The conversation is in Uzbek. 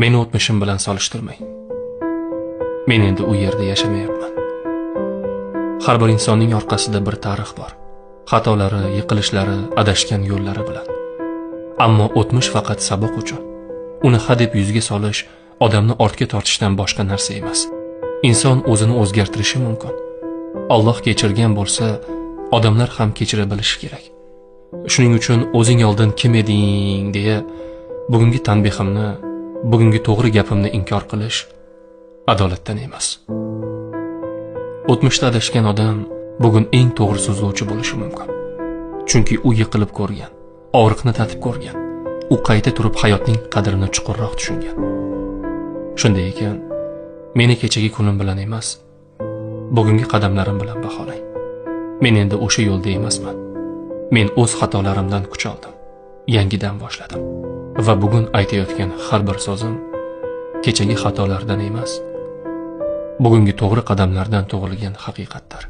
Meni o'tmishim bilan solishtirmang. Men endi u yerda yashamayapman. Har bir insonning orqasida bir tarix bor. Xatolari, yiqilishlari, adashgan yo'llari bilan. Ammo o'tmish faqat saboq uchun. Uni hadeb yuzga solish odamni ortga tortishdan boshqa narsa emas. Inson o'zini o'zgartirishi mumkin. Alloh kechirgan bo'lsa, odamlar ham kechira bilishi kerak. Shuning uchun o'zing oldin kim eding deya bugungi tanbehimni, bugungi to'g'ri gapimni inkor qilish adolatdan emas. O'tmishda adashgan odam bugun eng to'g'ri so'zlovchi bo'lishi mumkin. Chunki u yiqilib ko'rgan, og'riqni tatib ko'rgan. U qayta turib hayotning qadrini chuqurroq tushungan. Shunday ekan, meni kechagi kunim bilan emas, bugungi qadamlarim bilan baholang. Men endi o'sha yo'lda emasman. Men o'z xatolarimdan kuch oldim. Yangidan boshladim. Va bugun aytayotgan har bir so'zim kechagi xatolardan emas, bugungi to'g'ri qadamlardan tug'ilgan haqiqatdir.